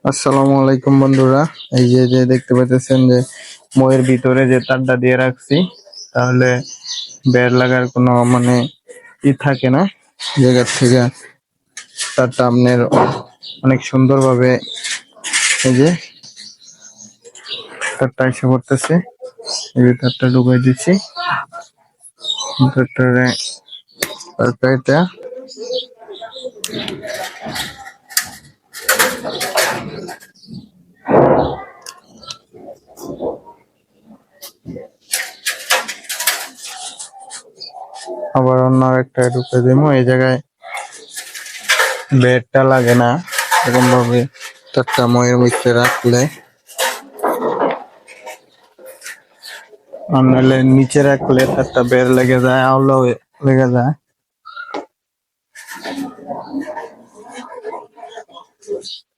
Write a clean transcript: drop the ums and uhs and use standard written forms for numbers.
আসসালামু আলাইকুম বন্ধুরা। এই যে দেখতে পাচ্ছেন যে ময়ের ভিতরে যে তারটা দিয়ে রাখছি, তাহলে বের লাগার কোনো মানে থাকে না। জায়গা থেকে তারটা আপনার অনেক সুন্দরভাবে এই যে তারটা এসে পড়তেছে। এই যে তারটা ঢুকাই দিচ্ছি, তারটারে তারটা এটা আবার অন্য একটা ঢুকে দেবো। এই জায়গায় বেডটা লাগে না, এরকম ভাবে তারটা ময়ের মধ্যে রাখলে, আর নাহলে নিচে রাখলে তারটা বের লেগে যায়, আওলা লেগে যায়।